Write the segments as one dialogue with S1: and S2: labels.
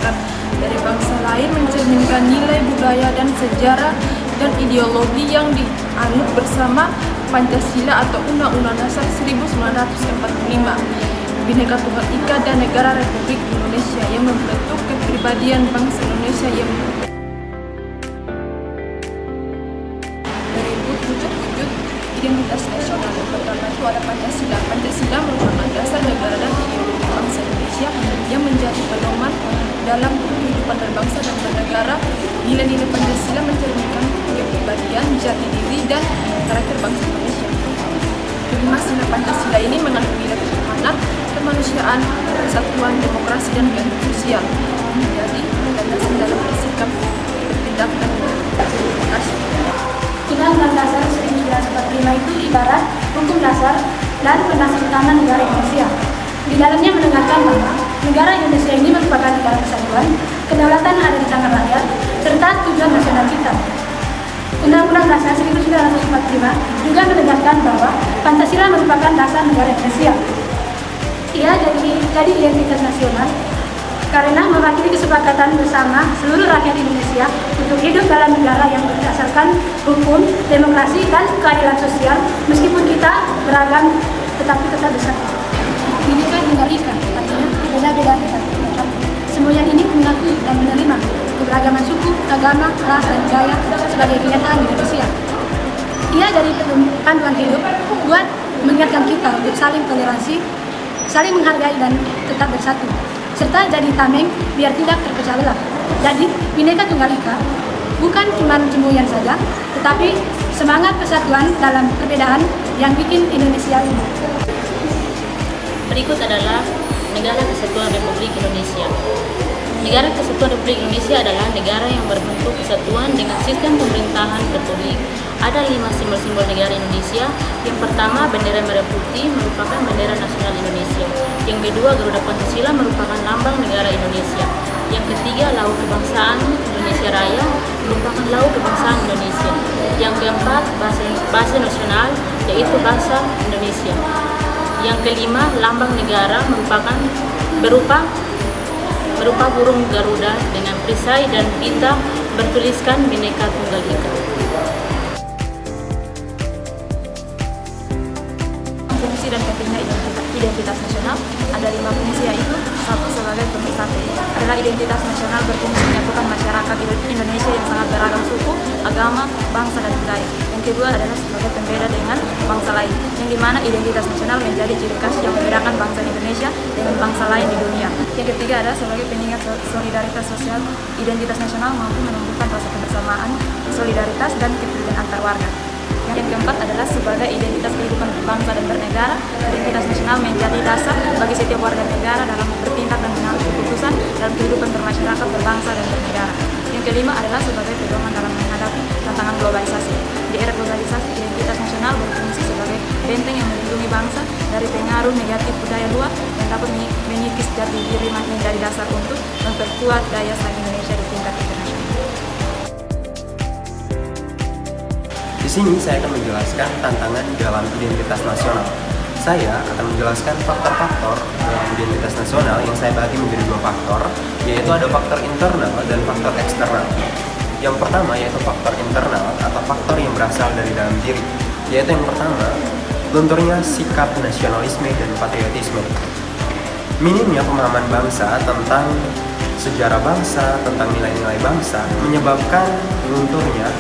S1: masyarakat dari bangsa lain mencerminkan nilai budaya dan sejarah dan ideologi yang dianut bersama Pancasila atau Undang-Undang Dasar 1945, Bhinneka Tunggal Ika dan Negara Republik Indonesia yang membentuk kepribadian bangsa Indonesia yang dari wujud-wujud identitas nasional. Yang pertama itu ada Pancasila. Pancasila merupakan dasar negara dan ideologi bangsa Indonesia yang menjadi pedoman dalam kehidupan berbangsa dan bernegara. Nilai-nilai Pancasila mencerminkan kepribadian, jati diri, dan karakter bangsa Indonesia. Kelima sila Pancasila ini mengandung nilai ketuhanan, kemanusiaan, persatuan, demokrasi, dan keadilan sosial. Menjadi landasan dalam bersikap, bertindak, dan berdemokrasi.
S2: Undang-Undang Dasar 1945 itu ibarat hukum dasar dan fondasi utama negara Indonesia. Di dalamnya menegaskan bahwa negara Indonesia ini merupakan negara kesatuan, kedaulatan ada di tangan rakyat, serta tujuan nasional kita. Undang-Undang Dasar 1945 juga menegaskan bahwa Pancasila merupakan dasar negara Indonesia. Ia jadi identitas nasional karena mewakili kesepakatan bersama seluruh rakyat Indonesia untuk hidup dalam negara yang berdasarkan hukum, demokrasi, dan keadilan sosial, meskipun kita beragam tetapi tetap bersatu. Bhinneka Tunggal Ika artinya beda-beda tetap. Semboyan ini mengakui dan menerima keberagaman suku, agama, ras, dan budaya sebagai kenyataan Indonesia. Ia dari panduan hidup buat mengingatkan kita untuk saling toleransi, saling menghargai, dan tetap bersatu, serta jadi tameng biar tidak terpecah belah. Jadi, Bhinneka Tunggal Ika bukan cuma semboyan saja, tetapi semangat persatuan dalam perbedaan yang bikin Indonesia ini.
S3: Berikut adalah Negara Kesatuan Republik Indonesia. Negara Kesatuan Republik Indonesia adalah negara yang berbentuk kesatuan dengan sistem pemerintahan katolik. Ada 5 simbol-simbol negara Indonesia. Yang pertama, bendera merah putih merupakan bendera nasional Indonesia. Yang kedua, Garuda Pancasila merupakan lambang negara Indonesia. Yang ketiga, Laut Kebangsaan Indonesia Raya merupakan laut kebangsaan Indonesia. Yang keempat, bahasa nasional yaitu bahasa Indonesia. Yang kelima, lambang negara berupa burung Garuda dengan perisai dan pita bertuliskan Bhinneka Tunggal Ika.
S1: Fungsi dan pentingnya identitas nasional ada 5 fungsi, yaitu satu, sebagai pemersatu adalah identitas nasional berfungsi menyatukan masyarakat Indonesia yang sangat beragam suku, agama, bangsa, dan budaya. Yang kedua adalah sebagai pembeda dengan bangsa lain, yang dimana identitas nasional menjadi ciri khas yang membedakan bangsa Indonesia dengan bangsa lain di dunia. Yang ketiga adalah sebagai pengingat solidaritas sosial. Identitas nasional mampu menumbuhkan rasa kebersamaan, solidaritas, dan kepedulian antar warga. Yang keempat adalah sebagai identitas kehidupan berbangsa dan bernegara. Identitas nasional menjadi dasar bagi setiap warga negara dalam bertindak dan mengambil keputusan dalam kehidupan bermasyarakat, berbangsa, dan bernegara. Yang kelima adalah sebagai pedoman dalam menghadapi tantangan globalisasi. Di era globalisasi, identitas nasional berfungsi sebagai benteng yang melindungi bangsa dari pengaruh negatif budaya luar yang dapat mengikis jati diri menjadi dasar untuk memperkuat daya saing Indonesia di tingkat internasional.
S4: Di sini saya akan menjelaskan tantangan dalam identitas nasional. Saya akan menjelaskan faktor-faktor dalam identitas nasional yang saya bagi menjadi 2 faktor, yaitu ada faktor internal dan faktor eksternal. Yang pertama yaitu faktor internal atau faktor yang berasal dari dalam diri, yaitu yang pertama, lunturnya sikap nasionalisme dan patriotisme. Minimnya pemahaman bangsa tentang sejarah bangsa, tentang nilai-nilai bangsa, menyebabkan lunturnya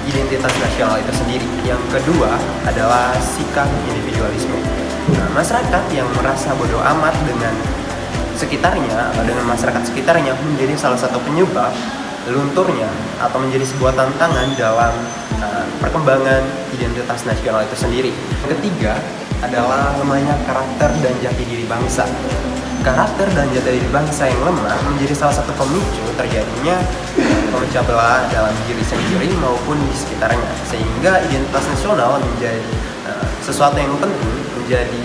S4: identitas nasional itu sendiri. Yang kedua adalah sikap individualisme. Nah, masyarakat yang merasa bodoh amat dengan sekitarnya atau dengan masyarakat sekitarnya menjadi salah satu penyebab lunturnya atau menjadi sebuah tantangan dalam perkembangan identitas nasional itu sendiri. Yang ketiga adalah lemahnya karakter dan jati diri bangsa. Karakter dan jati diri bangsa yang lemah menjadi salah satu pemicu terjadinya pemecah belah dalam diri sendiri maupun di sekitarnya, sehingga identitas nasional menjadi sesuatu yang penting menjadi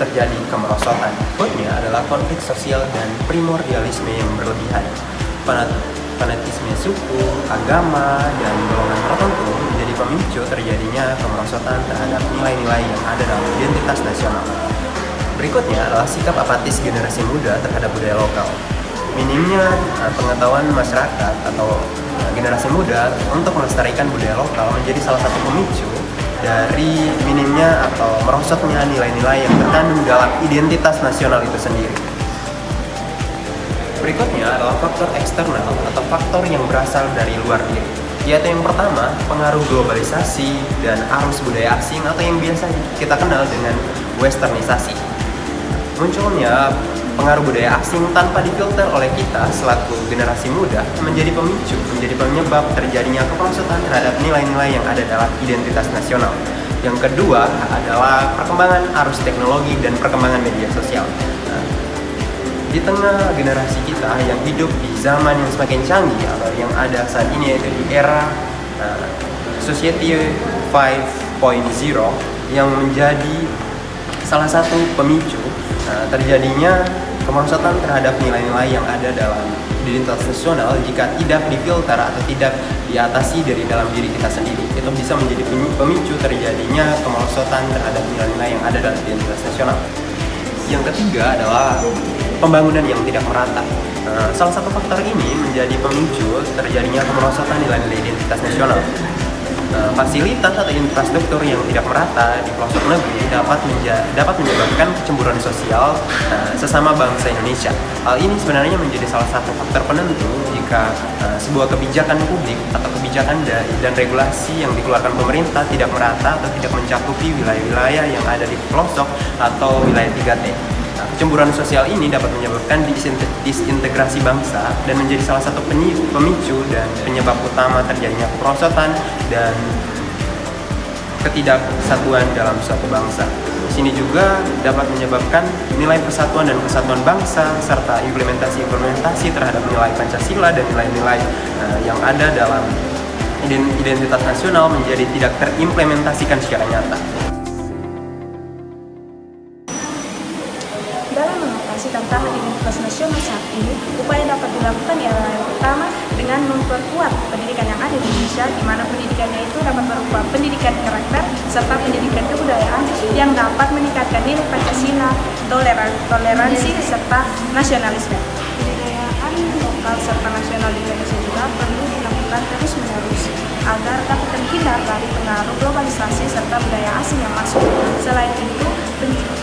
S4: terjadi kemerosotan. Berikutnya adalah konflik sosial dan primordialisme yang berlebihan. Fanatisme suku, agama, dan golongan tertentu menjadi pemicu terjadinya kemerosotan terhadap nilai-nilai yang ada dalam identitas nasional. Berikutnya adalah sikap apatis generasi muda terhadap budaya lokal. minimnya pengetahuan masyarakat atau generasi muda untuk melestarikan budaya lokal menjadi salah satu pemicu dari minimnya atau merosotnya nilai-nilai yang terkandung dalam identitas nasional itu sendiri. Berikutnya adalah faktor eksternal atau faktor yang berasal dari luar diri, yaitu yang pertama, pengaruh globalisasi dan arus budaya asing atau yang biasa kita kenal dengan westernisasi. Munculnya pengaruh budaya asing tanpa difilter oleh kita selaku generasi muda menjadi pemicu, menjadi penyebab terjadinya keperosotan terhadap nilai-nilai yang ada dalam identitas nasional. Yang kedua adalah perkembangan arus teknologi dan perkembangan media sosial. Di tengah generasi kita yang hidup di zaman yang semakin canggih atau yang ada saat ini, yaitu di era Society 5.0 yang menjadi salah satu pemicu terjadinya kemerosotan terhadap nilai-nilai yang ada dalam identitas nasional jika tidak difilter atau tidak diatasi dari dalam diri kita sendiri. Itu bisa menjadi pemicu terjadinya kemerosotan terhadap nilai-nilai yang ada dalam identitas nasional. Yang ketiga adalah pembangunan yang tidak merata. Salah satu faktor ini menjadi pemicu terjadinya kemerosotan nilai-nilai identitas nasional. Fasilitas atau infrastruktur yang tidak merata di pelosok negeri dapat menyebabkan kecemburuan sosial sesama bangsa Indonesia. Hal ini sebenarnya menjadi salah satu faktor penentu jika sebuah kebijakan publik atau kebijakan dan regulasi yang dikeluarkan pemerintah tidak merata atau tidak mencakupi wilayah-wilayah yang ada di pelosok atau wilayah 3T. Kecemburuan sosial ini dapat menyebabkan disintegrasi bangsa dan menjadi salah satu pemicu dan penyebab utama terjadinya keperosotan dan ketidaksatuan dalam suatu bangsa. Di sini juga dapat menyebabkan nilai persatuan dan kesatuan bangsa serta implementasi terhadap nilai Pancasila dan nilai-nilai yang ada dalam identitas nasional menjadi tidak terimplementasikan secara nyata.
S2: Dalam mengatasi tantangan identitas nasional saat ini, upaya dapat dilakukan ialah yang pertama dengan memperkuat pendidikan yang ada di Indonesia, di mana pendidikannya itu dapat berupa pendidikan karakter serta pendidikan kebudayaan yang dapat meningkatkan nilai Pancasila, toleransi serta nasionalisme. Kebudayaan lokal serta nasional di Indonesia juga perlu dilakukan terus-menerus agar dapat terhindar dari pengaruh globalisasi serta budaya asing yang masuk. Selain itu,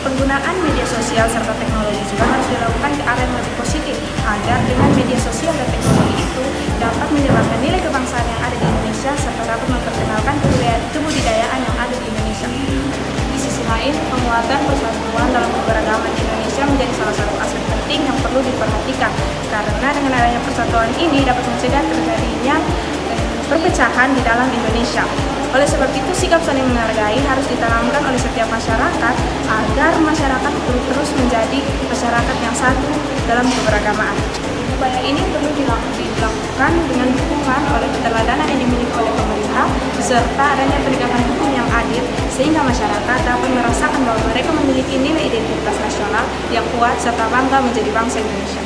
S2: penggunaan media sosial serta teknologi juga harus dilakukan ke arah yang lebih positif agar dengan media sosial dan teknologi itu dapat menyebabkan nilai kebangsaan yang ada di Indonesia serta dapat memperkenalkan kebudayaan yang ada di Indonesia. Di sisi lain, penguatan persatuan dalam keberagaman di Indonesia menjadi salah satu aspek penting yang perlu diperhatikan karena dengan adanya persatuan ini dapat mencegah terjadinya perpecahan di dalam Indonesia. Oleh sebab itu, sikap saling menghargai harus ditanamkan oleh setiap masyarakat agar masyarakat terus menjadi masyarakat yang satu dalam keberagamaan. Upaya ini perlu dilakukan dengan dukungan oleh keteladanan yang dimiliki oleh pemerintah serta adanya penegakan hukum yang adil sehingga masyarakat dapat merasakan bahwa mereka memiliki nilai identitas nasional yang kuat serta bangga menjadi bangsa Indonesia.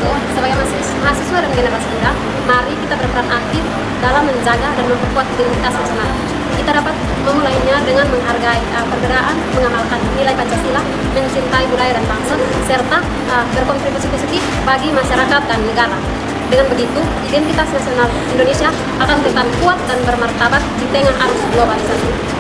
S5: Sebagai mahasiswa dan generasi muda, mari kita berperan aktif dalam menjaga dan memperkuat identitas nasional. Kita dapat memulainya dengan menghargai perbedaan, mengamalkan nilai Pancasila, mencintai budaya dan bangsa, serta berkontribusi positif bagi masyarakat dan negara. Dengan begitu, identitas nasional Indonesia akan tetap kuat dan bermartabat di tengah arus globalisasi.